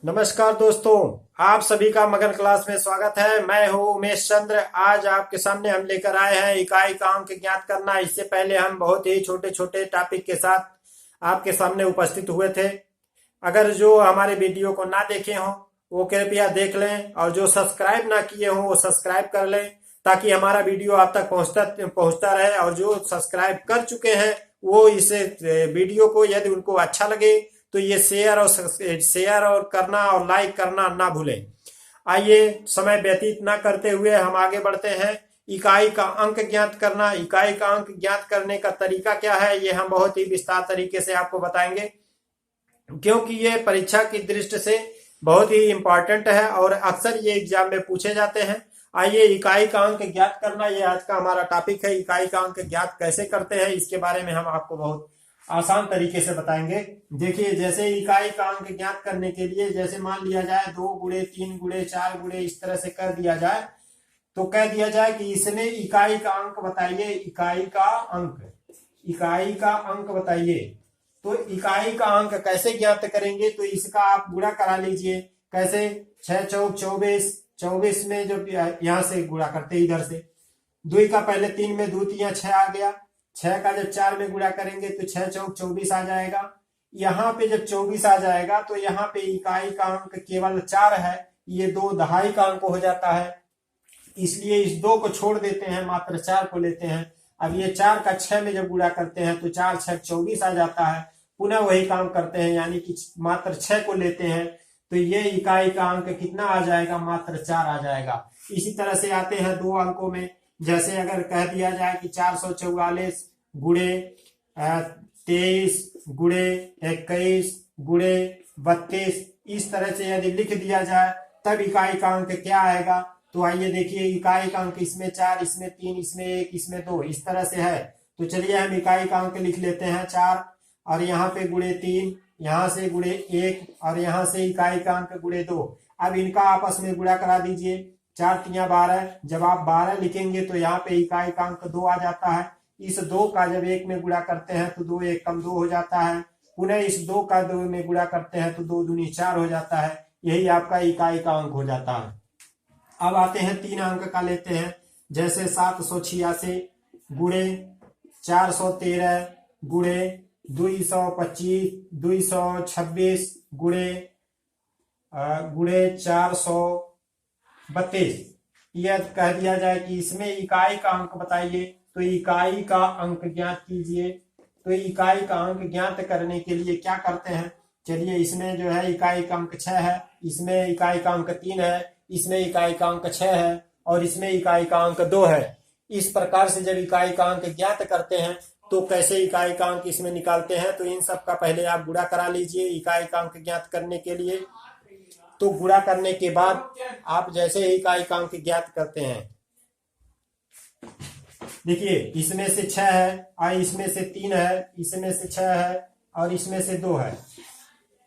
नमस्कार दोस्तों, आप सभी का मगन क्लास में स्वागत है। मैं हूं उमेश चंद्र। आज आपके सामने हम लेकर आए हैं इकाई का अंक ज्ञात करना। इससे पहले हम बहुत ही छोटे छोटे टॉपिक के साथ आपके सामने उपस्थित हुए थे। अगर जो हमारे वीडियो को ना देखे हों वो कृपया देख लें, और जो सब्सक्राइब ना किए हों वो सब्सक्राइब कर लें, ताकि हमारा वीडियो आप तक पहुंचता रहे। और जो सब्सक्राइब कर चुके हैं वो इस वीडियो को, यदि उनको अच्छा लगे तो ये शेयर और करना और लाइक करना ना भूलें। आइए समय व्यतीत ना करते हुए हम आगे बढ़ते हैं। इकाई का अंक ज्ञात करना। इकाई का अंक ज्ञात करने का तरीका क्या है, ये हम बहुत ही विस्तार तरीके से आपको बताएंगे, क्योंकि ये परीक्षा की दृष्टि से बहुत ही इंपॉर्टेंट है और अक्सर ये एग्जाम में पूछे जाते हैं। आइए, इकाई का अंक ज्ञात करना, ये आज का हमारा टॉपिक है। इकाई का अंक ज्ञात कैसे करते हैं इसके बारे में हम आपको बहुत आसान तरीके से बताएंगे। देखिए, जैसे इकाई का अंक ज्ञात करने के लिए, जैसे मान लिया जाए 2 गुणे 3 गुणे 4 गुणे इस तरह से कर दिया जाए, तो कह दिया जाए कि इसमें इकाई का अंक बताइए। इकाई का अंक बताइए। तो इकाई का अंक कैसे ज्ञात करेंगे, तो इसका आप गुणा करा लीजिए। कैसे? 6 चौक 24, 24 में जब यहां से गुणा करते इधर से, 2 का पहले 3 में 2 तिया 6 आ गया। 6 का जब 4 में गुणा करेंगे तो 6 चौक 24 आ जाएगा। यहाँ पे जब 24 आ जाएगा तो यहाँ पे इकाई का अंक केवल 4 है, ये 2 दहाई का अंक हो जाता है। इसलिए इस 2 को छोड़ देते हैं, मात्र 4 को लेते हैं। अब ये 4 का 6 में जब गुणा करते हैं तो 4 6 24 आ जाता है। पुनः वही काम करते हैं, यानी कि मात्र 6 को लेते हैं, तो ये इकाई का अंक कितना आ जाएगा? मात्र 4 आ जाएगा। इसी तरह से आते हैं 2 अंकों में। जैसे अगर कह दिया जाए कि 444 गुणे 23 गुणे 21 गुणे 32, इस तरह से यदि लिख दिया जाए तब इकाई का अंक क्या आएगा? तो आइए देखिए, इकाई का अंक इसमें 4, इसमें 3, इसमें 1, इसमें 2, इस तरह से है। तो चलिए हम इकाई का अंक लिख लेते हैं 4, और यहाँ पे गुणे 3, यहाँ से गुणे 1, और यहाँ से इकाई का अंक गुणे 2। अब इनका आपस में गुणा करा दीजिए। 4 तिया 12, जब आप 12 लिखेंगे तो यहाँ पे इकाई का अंक 2 आ जाता है। इस 2 का जब 1 में गुणा करते हैं तो 2 1 कम 2 हो जाता है। पुनः इस 2 का 2 में गुणा करते हैं तो 2 दूनी 4 हो जाता है। यही आपका इकाई का अंक हो जाता है। अब आते हैं 3 अंक का लेते हैं। जैसे 786 गुणे 413 गुणे 225 226 गुणे 432। यह कह दिया जाए कि इसमें इकाई का अंक बताइए, तो इकाई का अंक ज्ञात कीजिए। तो इकाई का अंक ज्ञात करने के लिए क्या करते हैं? चलिए, इसमें जो है इकाई का अंक 6 है, इसमें इकाई का अंक 3 है, इसमें इकाई का अंक 6 है, और इसमें इकाई का अंक 2 है। इस प्रकार से जब इकाई का अंक ज्ञात करते हैं तो कैसे इकाई का अंक इसमें निकालते हैं, तो इन सब का पहले आप गुणा करा लीजिए इकाई का अंक ज्ञात करने के लिए। तो गुणा करने के बाद आप जैसे इकाई का अंक ज्ञात करते हैं, देखिए इसमें से 6 है, और इसमें से 3 है, इसमें से 6 है, और इसमें से 2 है।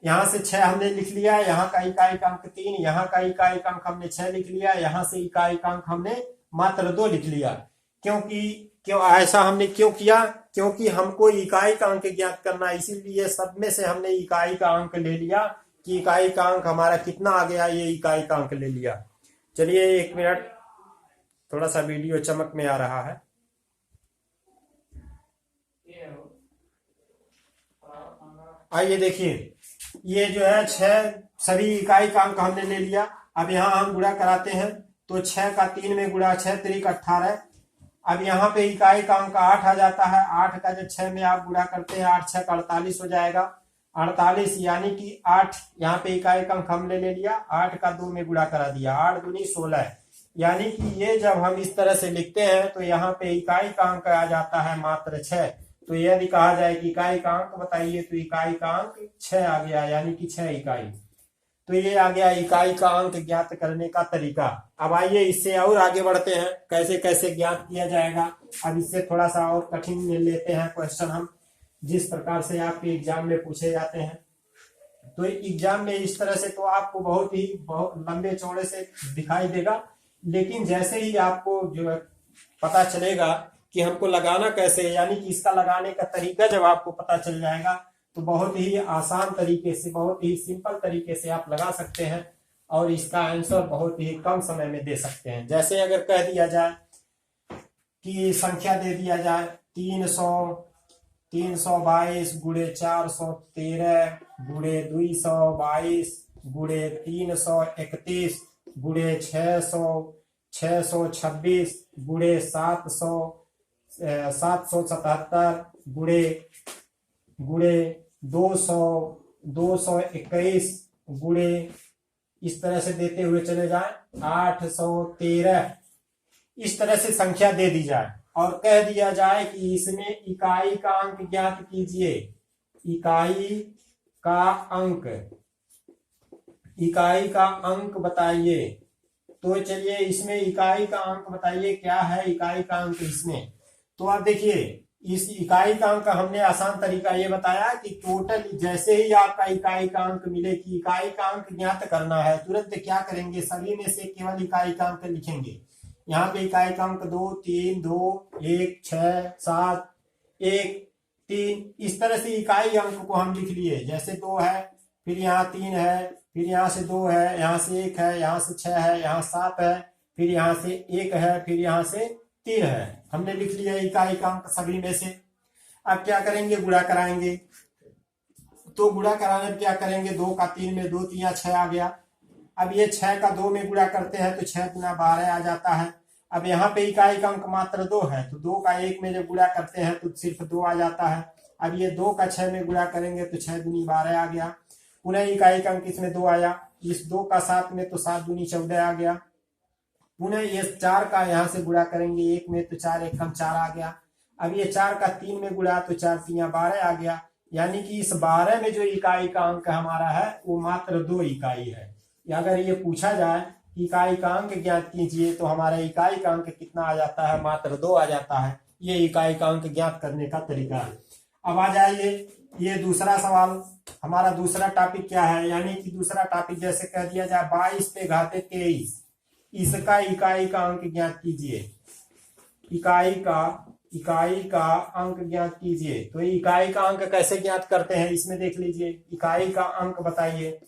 यहाँ से 6 हमने लिख लिया, यहाँ का इकाई का अंक 3, यहाँ का इकाई का अंक हमने 6 लिख लिया, यहाँ से इकाई का अंक हमने मात्र 2 लिख लिया। क्यों ऐसा हमने क्यों किया? क्योंकि हमको इकाई का अंक ज्ञात करना, इसीलिए सब में से हमने इकाई का अंक ले लिया कि इकाई का अंक हमारा कितना आ गया, ये इकाई का अंक ले लिया। चलिए 1 मिनट, थोड़ा सा वीडियो चमक में आ रहा है। आइए देखिए, ये जो है 6 सभी इकाई का अंक हमने ले लिया। अब यहाँ हम गुणा कराते हैं, तो 6 का 3 में गुणा, 6 3 18। अब यहाँ पे इकाई का अंक 8 आ जाता है। 8 का जब 6 में आप गुणा करते हैं, 8 6 का 48 हो जाएगा। 48 यानी कि 8 यहाँ पे इकाई का अंक हमने ले लिया, 8 का 2 में गुणा करा दिया, 8 दूनी 16। यानी कि ये जब हम इस तरह से लिखते हैं तो यहाँ पे इकाई का अंक आ जाता है मात्र 6। तो यदि कहा जाए कि इकाई का अंक बताइए, तो इकाई का अंक 6 आ गया, यानी कि 6 इकाई। तो ये आ गया इकाई का अंक ज्ञात करने का तरीका। अब आइए इससे और आगे बढ़ते हैं, कैसे कैसे ज्ञात किया जाएगा। अब इससे थोड़ा सा और कठिन लेते हैं क्वेश्चन हम, जिस प्रकार से आपके एग्जाम में पूछे जाते हैं। तो एग्जाम में इस तरह से तो आपको बहुत लंबे चौड़े से दिखाई देगा, लेकिन जैसे ही आपको जो पता चलेगा कि हमको लगाना कैसे, यानी कि इसका लगाने का तरीका जब आपको पता चल जाएगा, तो बहुत ही आसान तरीके से, बहुत ही सिंपल तरीके से आप लगा सकते हैं और इसका आंसर बहुत ही कम समय में दे सकते हैं। जैसे अगर कह दिया जाए कि संख्या दे दिया जाए 322 गुणे 413 गुणे 222 गुणे 331 गुणे 626 गुणे 777 गुणे 221 गुणे, इस तरह से देते हुए चले जाए 813, इस तरह से संख्या दे दी जाए और कह दिया जाए कि इसमें इकाई का अंक ज्ञात कीजिए। इकाई का अंक बताइए। तो चलिए इसमें इकाई का अंक बताइए, क्या है इकाई का अंक इसमें। तो आप देखिए इस इकाई का अंक हमने आसान तरीका ये बताया कि टोटल जैसे ही आपका इकाई का अंक मिले कि इकाई का अंक ज्ञात करना है, तुरंत क्या करेंगे, सभी में से केवल इकाई का अंक लिखेंगे। यहाँ पे इकाई का अंक 2, 3, 2, 1, 6, 7, 1, 3, इस तरह से इकाई अंक को हम लिख लिए। जैसे 2 है, फिर यहाँ 3 है, फिर यहाँ से 2 है, यहाँ से 1 है, यहाँ से 6 है, यहाँ 7 है, फिर यहाँ से 1 है, फिर यहाँ से 3 है। हमने लिख लिया इकाई का अंक सभी में से। अब क्या करेंगे, गुणा कराएंगे। तो गुणा कराने पर क्या करेंगे, 2 का 3 में 2 3 6 आ गया। अब ये 6 का 2 में गुणा करते हैं तो 6 गुना 12 आ जाता है। अब यहाँ पे इकाई का अंक मात्र 2 है, तो 2 का 1 में जब गुणा करते हैं तो सिर्फ 2 आ जाता है। अब ये 2 का 6 में गुणा करेंगे तो 6 दूनी 12 आ गया। पुनः इकाई का अंक इसमें 2 आया, इस 2 का 7 में तो 7 दूनी 14 आ गया। पुनः ये 4 का यहाँ से गुणा करेंगे 1 में तो 4 1 कम 4 आ गया। अब ये 4 का 3 में गुणा तो 4 3 12 आ गया। यानी कि इस 12 में जो इकाई का अंक हमारा है वो मात्र 2 इकाई है। अगर ये पूछा जाए इकाई का अंक ज्ञात कीजिए तो हमारा इकाई का अंक कितना आ जाता है, मात्र 2 आ जाता है। ये इकाई का अंक ज्ञात करने का तरीका है। अब आ जाइए ये दूसरा सवाल, हमारा दूसरा टॉपिक क्या है, यानी कि दूसरा टॉपिक जैसे कह दिया जाए 22 पे घाते 23, इसका इकाई का अंक ज्ञात कीजिए। इकाई का अंक ज्ञात कीजिए। तो इकाई का अंक कैसे ज्ञात करते हैं इसमें देख लीजिए, इकाई का अंक बताइए।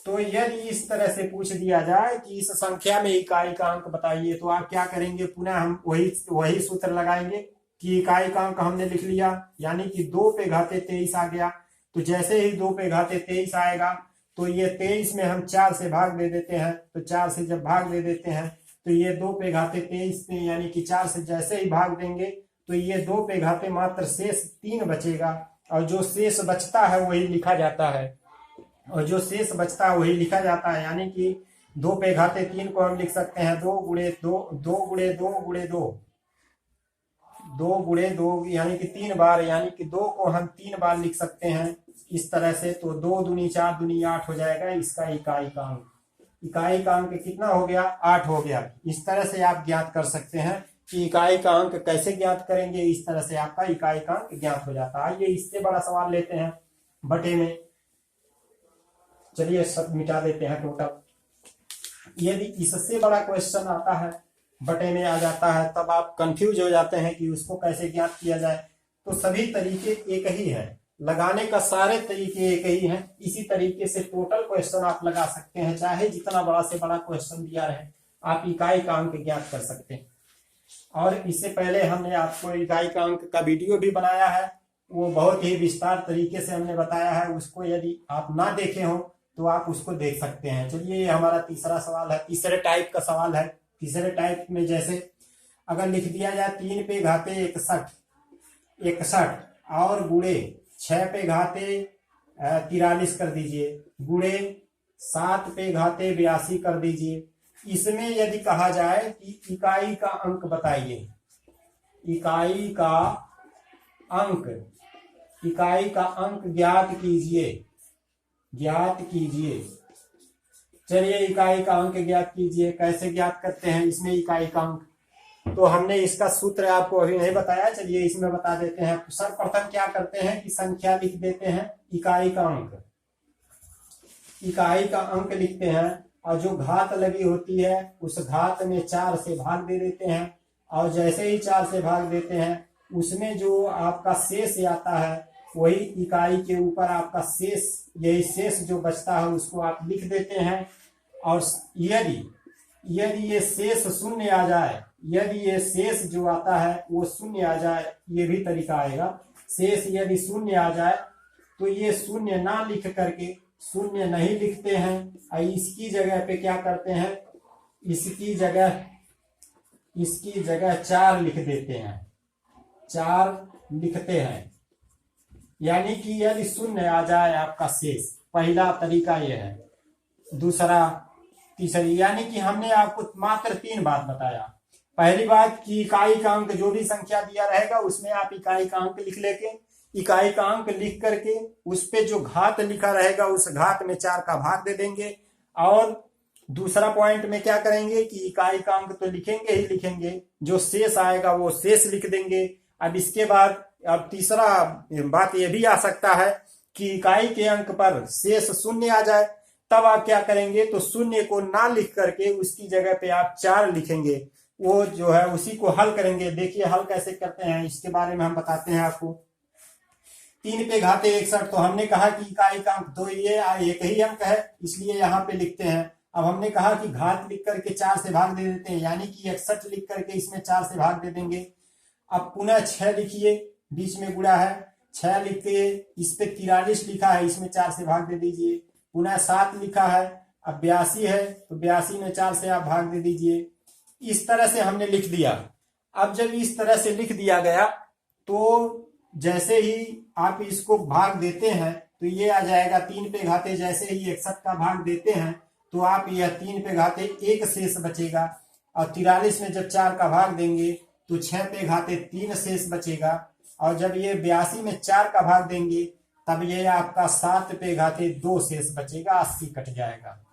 तो यदि इस तरह से पूछ दिया जाए कि इस संख्या में इकाई का अंक बताइए तो आप क्या करेंगे, पुनः हम वही सूत्र लगाएंगे कि इकाई का अंक हमने लिख लिया, यानी कि 2 पे घाते 23 आ गया। तो जैसे ही 2 पे घाते 23 आएगा तो ये 23 में हम 4 से भाग दे देते हैं। तो 4 से जब भाग दे देते हैं तो ये 2 पे घाते 23 में, यानी कि 4 से जैसे ही भाग देंगे तो ये 2 पे घाते मात्र शेष 3 बचेगा, और जो शेष बचता है वही लिखा जाता है। यानी कि 2 पे घाते 3 को हम लिख सकते हैं 2 गुणे 2, यानी कि 3 बार, यानी कि 2 को हम 3 बार लिख सकते हैं इस तरह से। तो 2 दूनी 4 दूनी 8 हो जाएगा इसका इकाई का अंक। इकाई का अंक कितना हो गया, 8 हो गया। इस तरह से आप ज्ञात कर सकते हैं कि इकाई का अंक कैसे ज्ञात करेंगे, इस तरह से आपका इकाई का अंक ज्ञात हो जाता है। आइए इससे बड़ा सवाल लेते हैं बटे में। चलिए सब मिटा देते हैं टोटल। यदि इससे बड़ा क्वेश्चन आता है, बटे में आ जाता है, तब आप कंफ्यूज हो जाते हैं कि उसको कैसे ज्ञात किया जाए। तो सभी तरीके एक ही है, लगाने का सारे तरीके एक ही हैं। इसी तरीके से टोटल क्वेश्चन आप लगा सकते हैं, चाहे जितना बड़ा से बड़ा क्वेश्चन दिया रहे, आप इकाई का अंक ज्ञात कर सकते हैं। और इससे पहले हमने आपको इकाई का अंक का वीडियो भी बनाया है, वो बहुत ही विस्तार तरीके से हमने बताया है। उसको यदि आप ना देखे हो तो आप उसको देख सकते हैं। चलिए ये हमारा तीसरा सवाल है, तीसरे टाइप का सवाल है। तीसरे टाइप में जैसे अगर लिख दिया जाए 3 पे घाते 61 और गुणे 6 पे घाते 43 कर दीजिए, गुणे 7 पे घाते 82 कर दीजिए। इसमें यदि कहा जाए कि इकाई का अंक बताइए, इकाई का अंक ज्ञात कीजिए। चलिए इकाई का अंक ज्ञात कीजिए। कैसे ज्ञात करते हैं इसमें इकाई का अंक, तो हमने इसका सूत्र आपको अभी नहीं बताया, चलिए इसमें बता देते हैं। सर्वप्रथम क्या करते हैं कि संख्या लिख देते हैं, इकाई का अंक लिखते हैं, और जो घात लगी होती है उस घात में 4 से भाग दे देते हैं। और जैसे ही 4 से भाग देते हैं उसमें जो आपका शेष आता है, वही इकाई के ऊपर आपका शेष, यही शेष जो बचता है उसको आप लिख देते हैं। और यदि यदि ये शेष शून्य आ जाए, यदि ये शेष जो आता है वो शून्य आ जाए, ये भी तरीका आएगा। शेष यदि शून्य आ जाए तो ये शून्य ना लिख करके, शून्य नहीं लिखते हैं और इसकी जगह पे क्या करते हैं, इसकी जगह 4 लिख देते हैं, 4 लिखते हैं। यानी कि यदि शून्य आ जाए आपका शेष, पहला तरीका यह है। दूसरा, तीसरी, यानी कि हमने आपको मात्र 3 बात बताया। पहली बात कि इकाई का अंक जो भी संख्या दिया रहेगा उसमें आप इकाई का अंक लिख लेके, इकाई का अंक लिख करके उस पे जो घात लिखा रहेगा उस घात में 4 का भाग दे देंगे। और दूसरा पॉइंट में क्या करेंगे कि इकाई का अंक तो लिखेंगे ही लिखेंगे, जो शेष आएगा वो शेष लिख देंगे। अब इसके बाद अब तीसरा बात यह भी आ सकता है कि इकाई के अंक पर शेष शून्य आ जाए, तब आप क्या करेंगे, तो शून्य को ना लिख करके उसकी जगह पे आप 4 लिखेंगे। वो जो है उसी को हल करेंगे। देखिए हल कैसे करते हैं इसके बारे में हम बताते हैं आपको। 3 पे घाते 61, तो हमने कहा कि इकाई का अंक 2, ये एक ही अंक है इसलिए यहाँ पे लिखते हैं। अब हमने कहा कि घात लिख करके 4 से भाग दे देते हैं, यानी कि 61 लिख करके इसमें 4 से भाग दे देंगे। अब पुनः 6 लिखिए, बीच में गुणा है, 6 लिखिए, इस पे 43 लिखा है, इसमें 4 से भाग दे दीजिए। पुनः 7 लिखा है, अब 82 है तो 82 में 4 से आप भाग दे दीजिए। इस तरह से हमने लिख दिया। अब जब इस तरह से लिख दिया गया तो जैसे ही आप इसको भाग देते हैं तो ये आ जाएगा 3 पे घाते, जैसे ही 61 का भाग देते हैं तो आप यह 3 पे घाते 1 शेष बचेगा। और 43 में जब 4 का भाग देंगे तो 6 पे घाते 3 शेष बचेगा। और जब ये 82 में 4 का भाग देंगे तब ये आपका 7 पे घाते 2 शेष बचेगा, 80 कट जाएगा,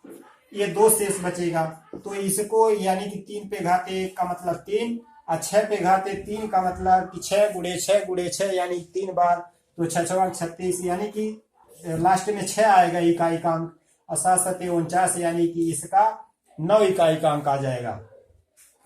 ये 2 शेष बचेगा। तो इसको यानी कि 3 पे घाते 1 का मतलब 3 और 6 पे घाते 3 का मतलब कि 6 गुणे 6 गुणे 6 यानी 3 बार, तो 6 6 36 यानी कि लास्ट में 6 आएगा इकाई का अंक, और 7 7 49 यानी कि इसका 9 इकाई का अंक आ जाएगा।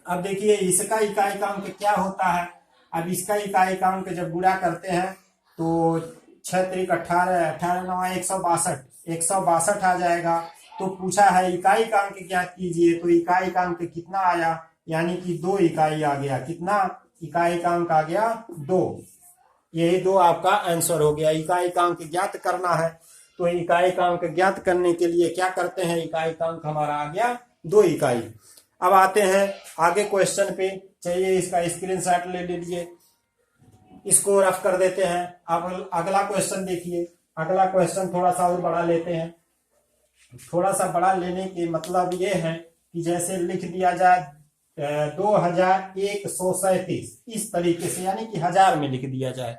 अब देखिए इसका इकाई का अंक क्या होता है। अब इसका इकाई का अंक जब गुणा करते हैं तो 6 3 18, 18 9 162, 162 आ जाएगा। तो पूछा है इकाई का अंक ज्ञात कीजिए, तो इकाई का अंक कितना आया, यानी कि 2 इकाई आ गया। कितना इकाई का अंक आ गया, 2। यही 2 आपका आंसर हो गया। इकाई का अंक ज्ञात करना है तो इकाई का अंक ज्ञात करने के लिए क्या करते हैं, इकाई का अंक हमारा आ गया 2 इकाई। अब आते हैं आगे क्वेश्चन पे। चलिए इसका स्क्रीनशॉट ले लीजिए, इसको रफ कर देते हैं। अब अगला क्वेश्चन देखिए। अगला क्वेश्चन थोड़ा सा और बड़ा लेते हैं। थोड़ा सा बड़ा लेने के मतलब ये है कि जैसे लिख दिया जाए 2137 इस तरीके से, यानी कि 1000 में लिख दिया जाए।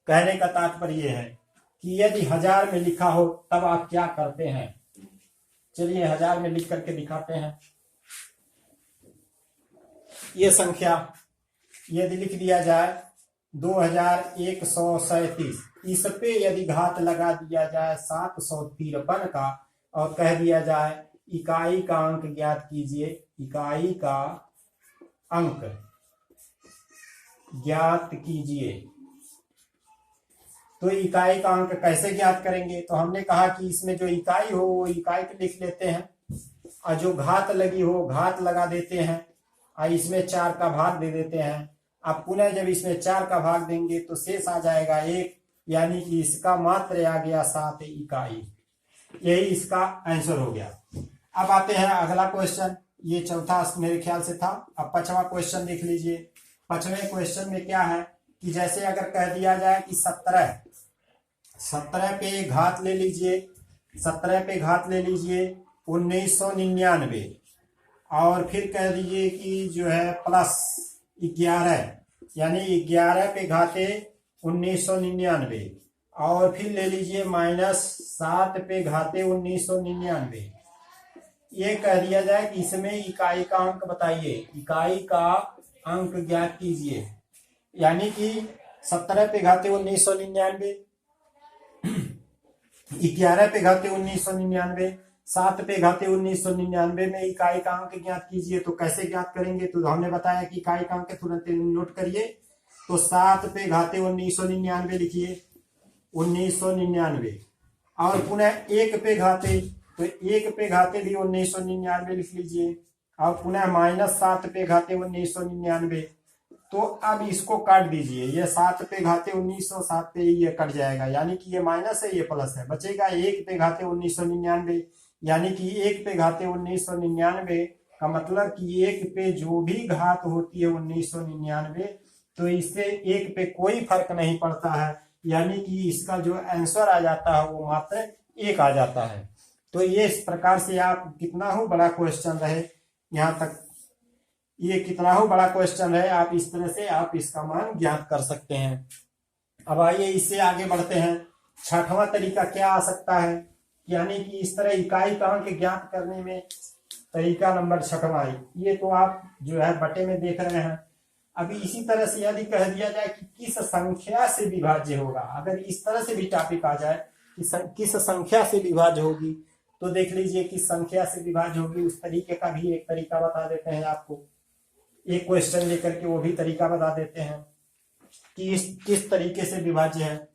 कहने का तात्पर्य ये है कि यदि 1000 में लिखा हो तब आप क्या करते हैं। चलिए 1000 में लिख करके दिखाते हैं। ये संख्या यदि लिख दिया जाए 2137, इस पे यदि घात लगा दिया जाए 753 का और कह दिया जाए इकाई का अंक ज्ञात कीजिए, इकाई का अंक ज्ञात कीजिए, तो इकाई का अंक कैसे ज्ञात करेंगे। तो हमने कहा कि इसमें जो इकाई हो वो इकाई को लिख लेते हैं और जो घात लगी हो घात लगा देते हैं और इसमें 4 का भाग दे देते हैं। अब पुनः जब इसमें 4 का भाग देंगे तो शेष आ जाएगा 1, यानी कि इसका मात्र आ गया 7 इकाई। यही इसका आंसर हो गया। अब आते हैं अगला क्वेश्चन। ये चौथा मेरे ख्याल से था। अब 5वां क्वेश्चन देख लीजिए। 5वें क्वेश्चन में क्या है कि जैसे अगर कह दिया जाए कि 17 पे घात ले लीजिए, 17 पे घात ले लीजिए 1999, और फिर कह दीजिए कि जो है प्लस 11, यानी 11 पे घाते 1999, और फिर ले लीजिए माइनस 7 पे घाते 1999। ये कह दिया जाए कि इसमें इकाई का अंक बताइए, इकाई का अंक ज्ञात कीजिए, यानी कि 17 पे घाते 1999, 11 पे घाते 1999, 7 पे घाते 1999 में इकाई का अंक ज्ञात कीजिए। तो कैसे ज्ञात करेंगे, तो हमने बताया कि इकाई का अंक तुरंत नोट करिए। तो 7 पे घाते 1999 लिखिए, 1999 और पुनः 1 पे घाते, तो 1 पे घाते भी 1999 लिख लीजिए और पुनः -7 पे घाते 1999। तो अब इसको काट दीजिए, ये 7 पे घाते 1907 पे ये कट जाएगा, यानी कि ये माइनस है ये प्लस है, बचेगा 1 पे घाते 1999, यानी कि 1 पे घाते 1999 का मतलब कि 1 पे जो भी घात होती है 1999, तो इससे 1 पे कोई फर्क नहीं पड़ता है, यानी कि इसका जो आंसर आ जाता है वो मात्र 1 आ जाता है। तो ये इस प्रकार से आप कितना हो बड़ा क्वेश्चन रहे यहाँ तक, ये कितना हो बड़ा क्वेश्चन है, आप इस तरह से आप इसका मान ज्ञात कर सकते हैं। अब आइए इससे आगे बढ़ते हैं। छठवां तरीका क्या आ सकता है, यानी कि इस तरह इकाई कांक ज्ञात करने में तरीका नंबर 6वां, ये तो आप जो है बटे में देख रहे हैं। अभी इसी तरह से यदि कह दिया जाए कि किस संख्या से विभाज्य होगा, अगर इस तरह से भी टॉपिक आ जाए कि किस संख्या से विभाज्य होगी, तो देख लीजिए किस संख्या से विभाज्य होगी, उस तरीके का भी एक तरीका बता देते हैं आपको। एक क्वेश्चन लेकर के वो भी तरीका बता देते हैं कि किस तरीके से विभाज्य है।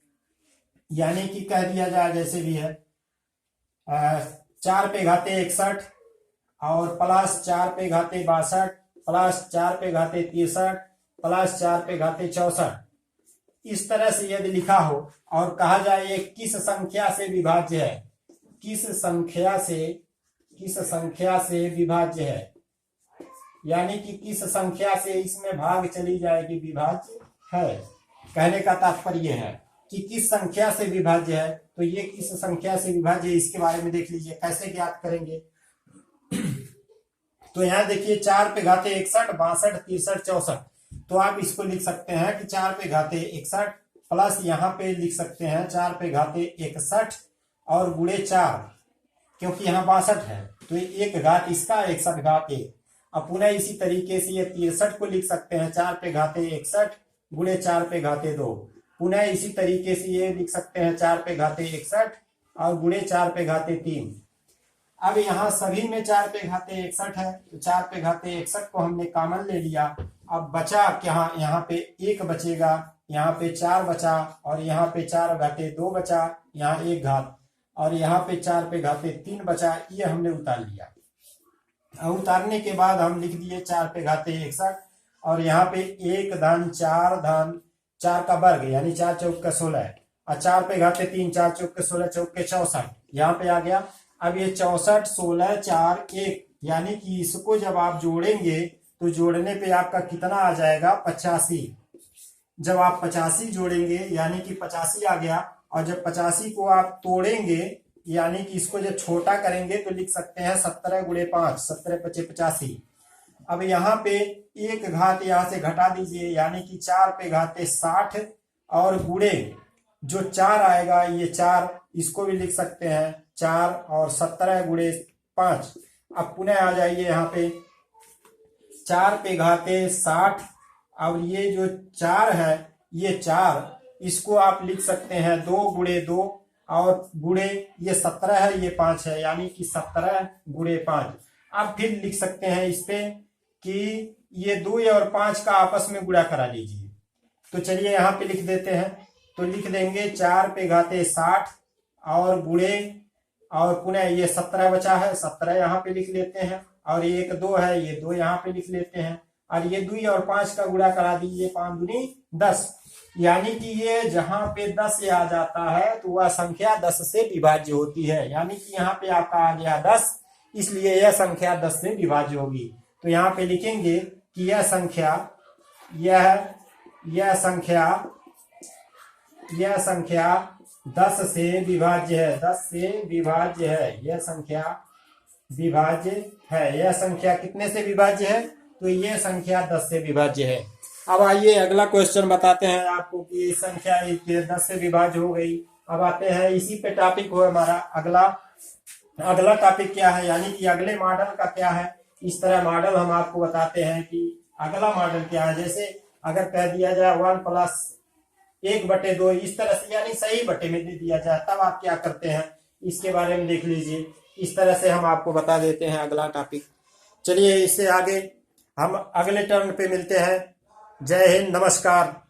यानी कि कह दिया जाए जैसे भी है 4 पे घाते 61 और प्लस 4 पे घाते 62 प्लस 4 पे घाते 63 प्लस 4 पे घाते 64, इस तरह से यदि लिखा हो और कहा जाए ये किस संख्या से विभाज्य है, किस संख्या से विभाज्य है, यानी कि किस संख्या से इसमें भाग चली जाएगी विभाज्य है। कहने का तात्पर्य है कि किस संख्या से विभाज्य है, तो ये किस संख्या से विभाज्य है इसके बारे में देख लीजिए कैसे ज्ञात करेंगे। तो यहाँ देखिए 4 पे घाते 61 62 63 64, तो आप इसको लिख सकते हैं कि 4 पे घाते 61 प्लस यहाँ पे लिख सकते हैं 4 पे घाते 61 और गुणे 4, क्योंकि यहाँ 62 है तो एक घात इसका 61 घात 1। अब पुनः इसी तरीके से ये 63 को लिख सकते हैं 4 पे घाते 61 गुणे 4 पे घाते 2, पुनः इसी तरीके से ये लिख सकते हैं 4 पे घाते 61 और गुणे 4 पे घाते 3। अब यहाँ सभी में 4 पे घाते 61 है, तो 4 पे घाते 61 को हमने कॉमन ले लिया। अब बचा क्या, यहाँ पे 1 बचेगा, यहाँ पे 4 बचा और यहाँ पे 4 घाते 2 बचा, यहाँ 1 घात और यहाँ पे 4 पे घाते 3 बचा, ये हमने उतार लिया। अब उतारने के बाद हम लिख दिए 4 पे घाते 61 और यहाँ पे 1 धन 4 धन 4 का वर्ग यानी 4 चौक का 16 और 4 पे घाते 3 4 चौक के 16 चौक के 64, यहाँ पे आ गया। अब ये 64 16 4 1, यानी कि इसको जब आप जोड़ेंगे तो जोड़ने पे आपका कितना आ जाएगा 85। जब आप 85 जोड़ेंगे यानी कि 85 आ गया, और जब 85 को आप तोड़ेंगे यानी कि इसको जब छोटा करेंगे तो लिख सकते हैं 17 गुणे 5 17 × 5 = 85। अब यहाँ पे एक घात यहाँ से घटा दीजिए यानी कि 4 पे घाते 60 और गुणे जो 4 आएगा ये 4, इसको भी लिख सकते हैं 4 और 17 गुणे 5। अब पुनः आ जाइए यहाँ पे 4 पे घाते 60 और ये जो 4 है ये 4, इसको आप लिख सकते हैं 2 गुणे 2 और गुणे ये 17 है ये 5 है, यानी कि 17 गुणे 5। अब फिर लिख सकते हैं इस पे कि ये 2 और 5 का आपस में गुणा करा लीजिए। तो चलिए यहाँ पे लिख देते हैं, तो लिख देंगे 4 पे घाते 60 और गुणे और पुनः ये 17 बचा है 17 यहाँ पे लिख लेते हैं और ये 1 2 है ये 2 यहाँ पे लिख लेते हैं और ये 2 और 5 का गुणा करा दीजिए 5 दूनी 10, यानी कि ये जहां पे 10 से आ जाता है तो वह संख्या 10 से विभाज्य होती है, यानी कि यहाँ पे आपका आ गया 10, इसलिए यह संख्या 10 से विभाज्य होगी। तो यहाँ पे लिखेंगे कि यह संख्या 10 से विभाज्य है, 10 से विभाज्य है, यह संख्या विभाज्य है। यह संख्या कितने से विभाज्य है, तो यह संख्या 10 से विभाज्य है। अब आइए अगला क्वेश्चन बताते हैं आपको कि संख्या 10 से विभाज्य हो गई। अब आते हैं इसी पे टॉपिक हो हमारा अगला टॉपिक क्या है, यानी कि अगले मॉडल का क्या है। इस तरह मॉडल हम आपको बताते हैं कि अगला मॉडल क्या है। जैसे अगर कह दिया जाए 1 + 1/2 इस तरह से, यानी सही बटे में दे दिया जाए, तब आप क्या करते हैं इसके बारे में देख लीजिए। इस तरह से हम आपको बता देते हैं अगला टॉपिक। चलिए इससे आगे हम अगले टर्न पे मिलते हैं। जय हिंद, नमस्कार।